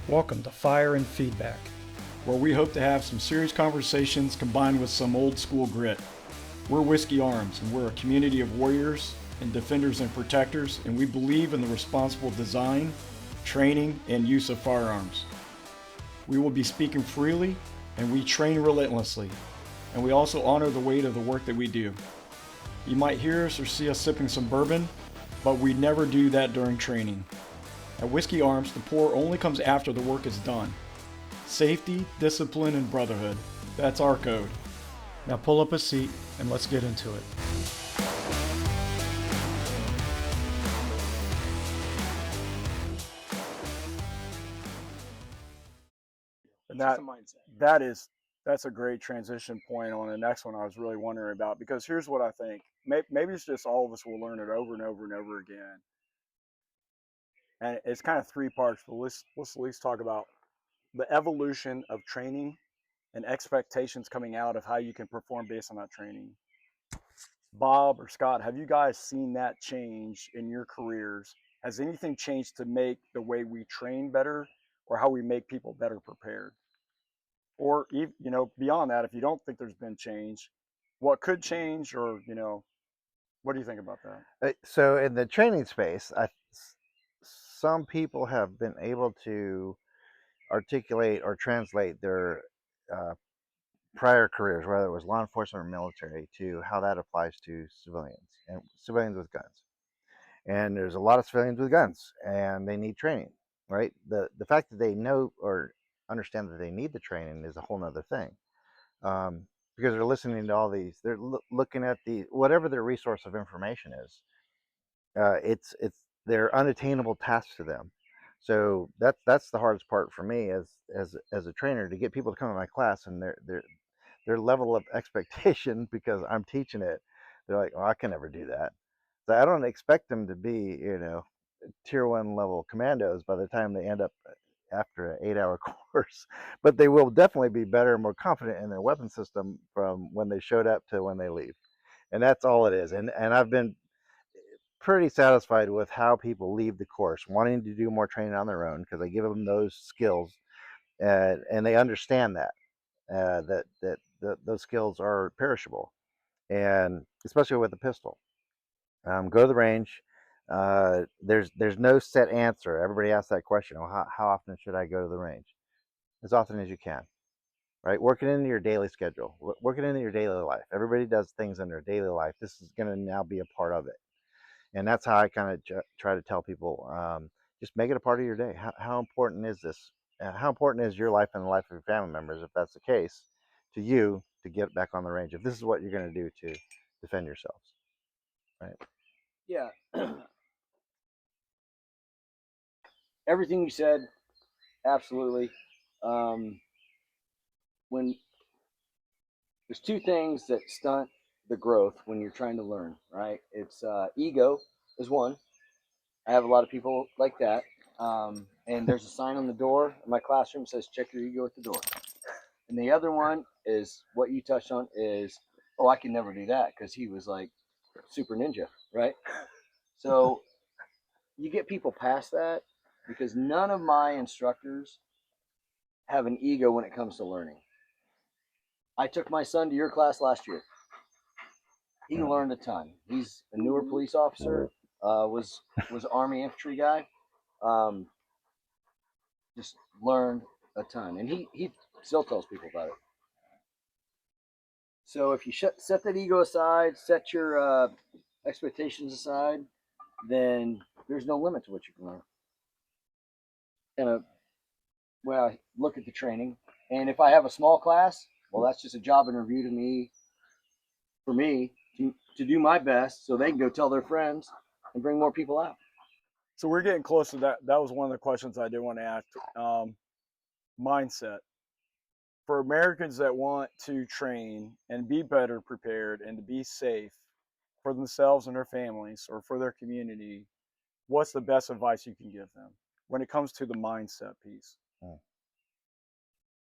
Welcome to Fire and Feedback, where we hope to have some serious conversations combined with some old school grit. We're Whiskey Arms, and we're a community of warriors and defenders and protectors, and we believe in the responsible design, training, and use of firearms. We will be speaking freely, and we train relentlessly, and we also honor the weight of the work that we do. You might hear us or see us sipping some bourbon, but we never do that during training. At Whiskey Arms, the pour only comes after the work is done. Safety, discipline, and brotherhood. That's our code. Now pull up a seat and let's get into it. And that's a great transition point on the next one I was really wondering about, because here's what I think. Maybe it's just all of us will learn it over and over and over again. And it's kind of three parts, but let's at least talk about the evolution of training and expectations coming out of how you can perform based on that training. Bob or Scott, have you guys seen that change in your careers? Has anything changed to make the way we train better, or how we make people better prepared? Or beyond that, if you don't think there's been change, what could change, or what do you think about that? So in the training space, some people have been able to articulate or translate their prior careers, whether it was law enforcement or military, to how that applies to civilians and civilians with guns. And there's a lot of civilians with guns, and they need training, right? The fact that they know or understand that they need the training is a whole nother thing, because they're listening to all these, they're looking at the whatever their resource of information is. It's they're unattainable tasks to them. So that's the hardest part for me as a trainer, to get people to come to my class, and their level of expectation because I'm teaching it. They're like, "Oh, I can never do that." So I don't expect them to be, tier 1 level commandos by the time they end up after an 8-hour course, but they will definitely be better and more confident in their weapon system from when they showed up to when they leave. And that's all it is. And I've been pretty satisfied with how people leave the course wanting to do more training on their own, because I give them those skills, and they understand that those skills are perishable, and especially with the pistol. Go to the range. There's no set answer. Everybody asks that question: well, how often should I go to the range? As often as you can, right? Work it into your daily schedule. Work it into your daily life. Everybody does things in their daily life. This is going to now be a part of it. And that's how I kind of try to tell people, just make it a part of your day. How important is this? How important is your life and the life of your family members, if that's the case, to you, to get back on the range, if this is what you're going to do to defend yourselves, right? Yeah. Everything you said, absolutely. When there's two things that stunt the growth when you're trying to learn, right? It's ego is one. I have a lot of people like that. And there's a sign on the door in my classroom that says check your ego at the door. And the other one is what you touched on is, oh, I can never do that because he was like super ninja, right? So you get people past that, because none of my instructors have an ego when it comes to learning. I took my son to your class last year. He learned a ton. He's a newer police officer, was Army infantry guy. Just learned a ton, and he still tells people about it. So if you set that ego aside, set your expectations aside, then there's no limit to what you can learn. And when I look at the training, and if I have a small class, well, that's just a job interview to me, for me to do my best so they can go tell their friends and bring more people out. So we're getting close to that. That was one of the questions I did want to ask. Mindset. For Americans that want to train and be better prepared and to be safe for themselves and their families or for their community, what's the best advice you can give them when it comes to the mindset piece?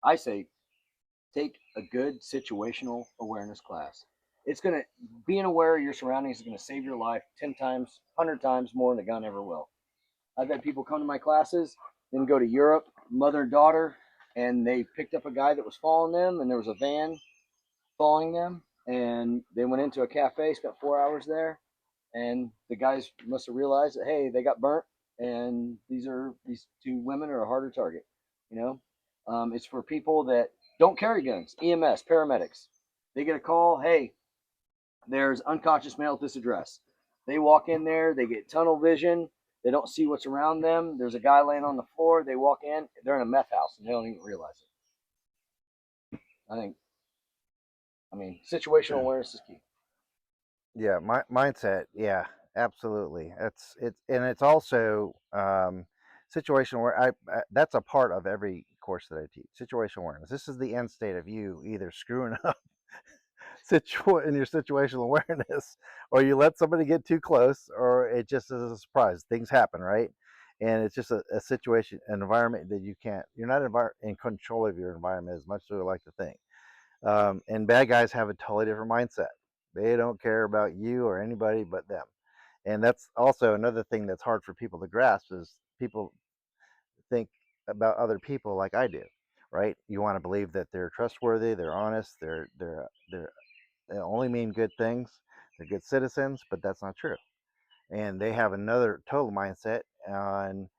I say take a good situational awareness class. It's going to, being aware of your surroundings is going to save your life 10 times, 100 times more than a gun ever will. I've had people come to my classes, then go to Europe, mother and daughter, and they picked up a guy that was following them, and there was a van following them, and they went into a cafe, spent 4 hours there, and the guys must have realized that, hey, they got burnt, and these two women are a harder target. You know, it's for people that don't carry guns. EMS, paramedics, they get a call, hey, there's unconscious male at this address. They walk in there, they get tunnel vision, they don't see what's around them. There's a guy laying on the floor. They walk in, they're in a meth house, and they don't even realize it. I mean, situational awareness is key. Yeah, mindset. Yeah, absolutely. It's also situational where I that's a part of every course that I teach. Situational awareness. This is the end state of you either screwing up in your situational awareness, or you let somebody get too close, or it just is a surprise. Things happen, right? And it's just a situation, an environment that you're not in control of your environment as much as we like to think. And bad guys have a totally different mindset. They don't care about you or anybody but them. And that's also another thing that's hard for people to grasp is people think about other people like I do, right? You want to believe that they're trustworthy, they're honest, they only mean good things, they're good citizens, but that's not true. And they have another total mindset on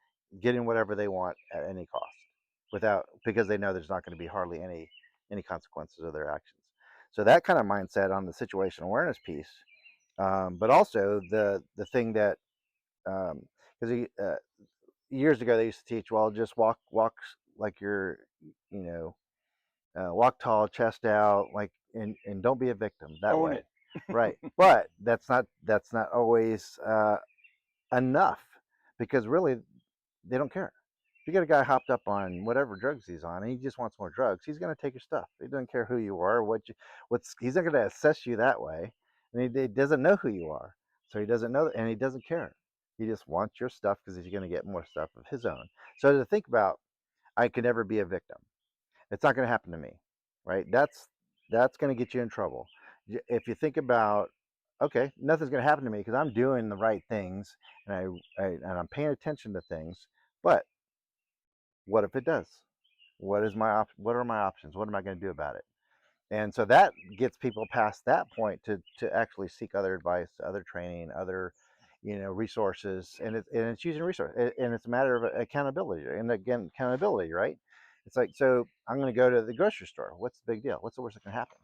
getting whatever they want at any cost, without because they know there's not going to be hardly any consequences of their actions. So that kind of mindset on the situational awareness piece, but also the thing that because years ago they used to teach, well, just walk like you're, you know, walk tall, chest out, like, and don't be a victim that Own way, it. right? But that's not always enough, because really they don't care. If you get a guy hopped up on whatever drugs he's on and he just wants more drugs, he's going to take your stuff. He doesn't care who you are, what's he's not going to assess you that way, and he doesn't know who you are, so he doesn't know, and he doesn't care. He just wants your stuff because he's going to get more stuff of his own. So to think about, I could never be a victim. It's not going to happen to me, right? That's going to get you in trouble. If you think about, okay, nothing's going to happen to me because I'm doing the right things, and and I'm paying attention to things. But what if it does? What are my options? What am I going to do about it? And so that gets people past that point to actually seek other advice, other training, other, resources, and it's using resource, and it's a matter of accountability. And again, accountability, right? It's like, so I'm going to go to the grocery store. What's the big deal? What's the worst that can happen?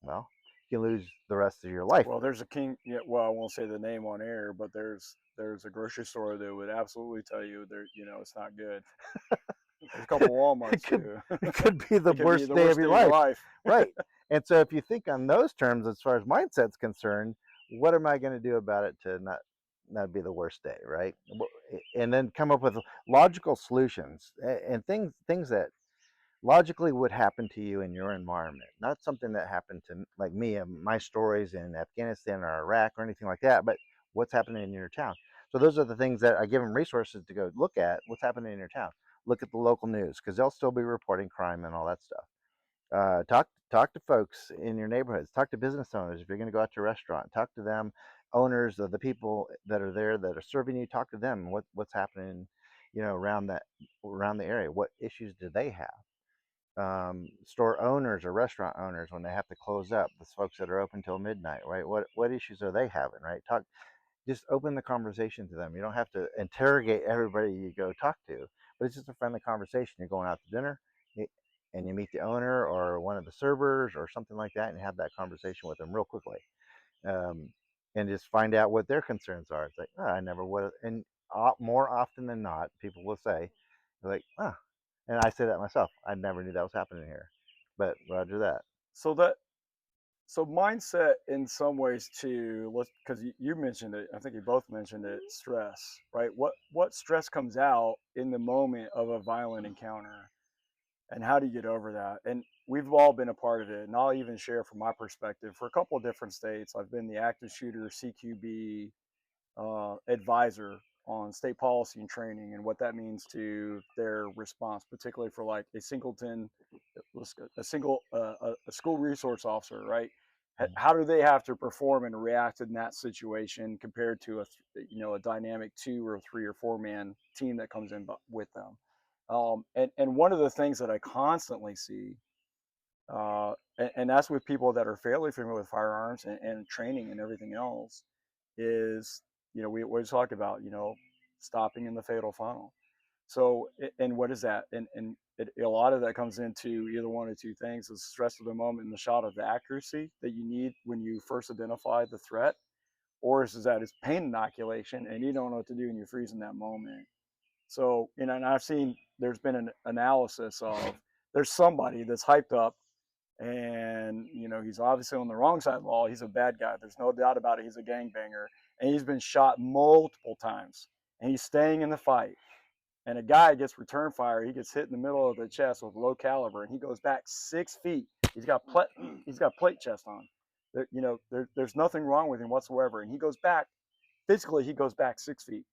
Well, you can lose the rest of your life. Well, there's a king. Yeah, well, I won't say the name on air, but there's a grocery store that would absolutely tell you it's not good. There's a couple it Walmarts could too. it could be the It could be worst the day of worst your day of your life, life. right? And so if you think on those terms, as far as mindset's concerned, what am I going to do about it to not be the worst day, right? And then come up with logical solutions, and things that logically would happen to you in your environment, not something that happened to like me and my stories in Afghanistan or Iraq or anything like that, but what's happening in your town. So those are the things that I give them resources to go look at. What's happening in your town? Look at the local news, because they'll still be reporting crime and all that stuff. Talk to folks in your neighborhoods. Talk to business owners if you're going to go out to a restaurant. Talk to them, owners of the people that are there that are serving you. Talk to them. What's happening, around the area. What issues do they have? Store owners or restaurant owners, when they have to close up, the folks that are open till midnight, right? What issues are they having, right? Just open the conversation to them. You don't have to interrogate everybody you go talk to, but it's just a friendly conversation. You're going out to dinner, and you meet the owner or one of the servers or something like that, and you have that conversation with them real quickly, um, and just find out what their concerns are. It's like, oh, I never would have. And more often than not, people will say, like, oh, and I say that myself. I never knew that was happening here, but Roger that. So mindset in some ways too. Because you mentioned it. I think you both mentioned it. Stress, right? What stress comes out in the moment of a violent encounter, and how do you get over that? And we've all been a part of it. And I'll even share from my perspective. For a couple of different states, I've been the active shooter CQB advisor on state policy and training and what that means to their response, particularly for like a singleton, a school resource officer, right? How do they have to perform and react in that situation compared to a dynamic 2 or 3 or 4 man team that comes in with them? And one of the things that I constantly see, and that's with people that are fairly familiar with firearms and training and everything else, is, we always talk about, stopping in the fatal funnel. So, and what is that? And a lot of that comes into either one or two things: the stress of the moment and the shot of the accuracy that you need when you first identify the threat, or is that it's pain inoculation and you don't know what to do and you freeze in that moment. So, and I've seen there's been an analysis of there's somebody that's hyped up, and he's obviously on the wrong side of the law. He's a bad guy. There's no doubt about it. He's a gangbanger, and he's been shot multiple times, and he's staying in the fight. And a guy gets return fire. He gets hit in the middle of the chest with low caliber, and he goes back 6 feet. He's got plate chest on. There's nothing wrong with him whatsoever, and he goes back physically. He goes back 6 feet.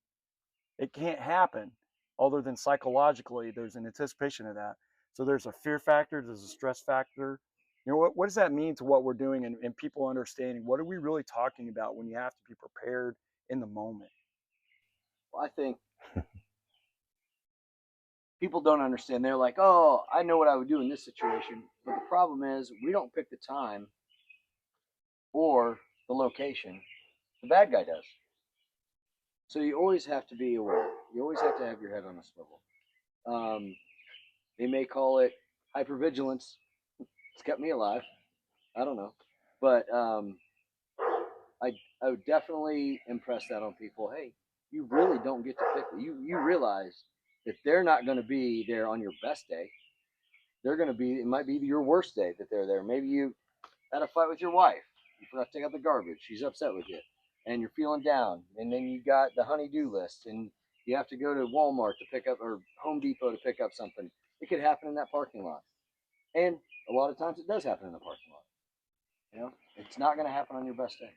It can't happen, other than psychologically. There's an anticipation of that. So there's a fear factor. There's a stress factor. What does that mean to what we're doing, and people understanding what are we really talking about when you have to be prepared in the moment? Well, I think people don't understand. They're like, oh, I know what I would do in this situation. But the problem is we don't pick the time or the location. The bad guy does. So you always have to be aware. You always have to have your head on a swivel. They may call it hypervigilance. It's kept me alive. I don't know. But I would definitely impress that on people. Hey, you really don't get to pick it. You realize that they're not going to be there on your best day. They're going to be, it might be your worst day that they're there. Maybe you had a fight with your wife. You forgot to take out the garbage. She's upset with you. And you're feeling down. And then you got the honey-do list. And you have to go to Walmart to pick up, or Home Depot to pick up something. It could happen in that parking lot. And a lot of times it does happen in the parking lot. It's not going to happen on your best day.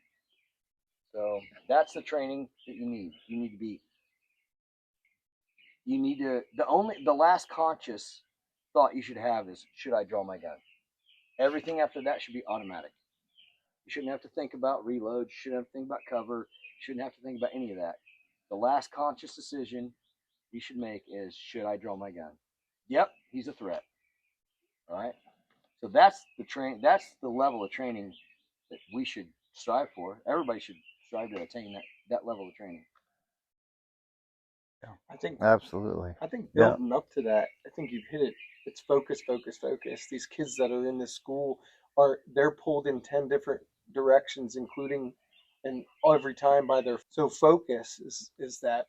So that's the training that you need. The last conscious thought you should have is, should I draw my gun? Everything after that should be automatic. You shouldn't have to think about reload. You shouldn't have to think about cover. You shouldn't have to think about any of that. The last conscious decision you should make is, should I draw my gun? Yep, he's a threat. All right. So that's the level of training that we should strive for. Everybody should strive to attain that level of training. Yeah, I think Absolutely. building up to that, I think you've hit it. It's focus, focus, focus. These kids that are in this school they're pulled in 10 different directions, including and every time by their so focus is that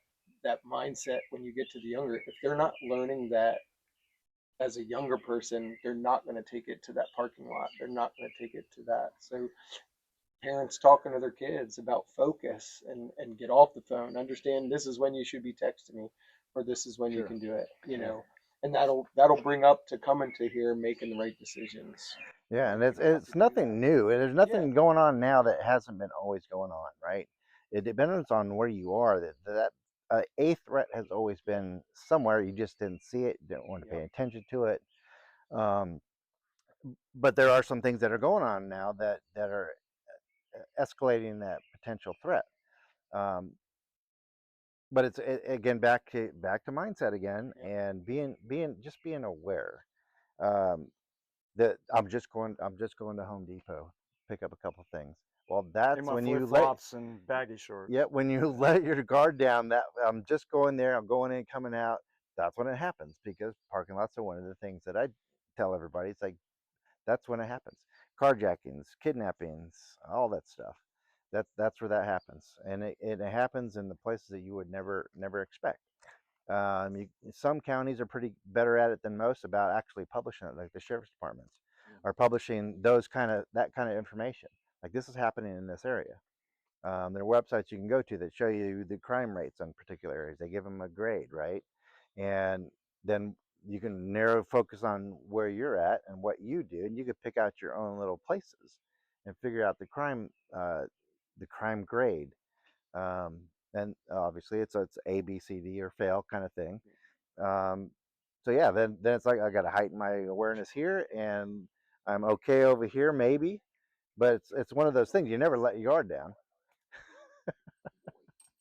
mindset when you get to the younger. If they're not learning that as a younger person, they're not going to take it to that parking lot. They're not going to take it to that. So parents talking to their kids about focus and get off the phone. Understand this is when you should be texting me, or this is when you can do it. And that'll bring up to coming to here making the right decisions. Yeah, and it's nothing new. There's nothing going on now that hasn't been always going on, right? It depends on where you are. That a threat has always been somewhere. You just didn't see it, didn't want to pay attention to it. But there are some things that are going on now that are escalating that potential threat. But it's again back to mindset again, and being aware. That I'm just going to Home Depot, pick up a couple things. Well, that's when you flip-flops and baggy shorts. Yeah, when you let your guard down, that I'm just going there, I'm going in, coming out. That's when it happens, because parking lots are one of the things that I tell everybody. It's like that's when it happens. Carjackings, kidnappings, all that stuff. That's where that happens, and it happens in the places that you would never expect. Some counties are pretty better at it than most about actually publishing it, like the sheriff's departments are publishing that kind of information. Like, this is happening in this area. There are websites you can go to that show you the crime rates on particular areas. They give them a grade, right? And then you can narrow focus on where you're at and what you do, and you could pick out your own little places and figure out the crime grade. And obviously it's A, B, C, D, or fail kind of thing. So yeah, then it's like I got to heighten my awareness here, and I'm okay over here maybe, but it's one of those things. You never let your guard down.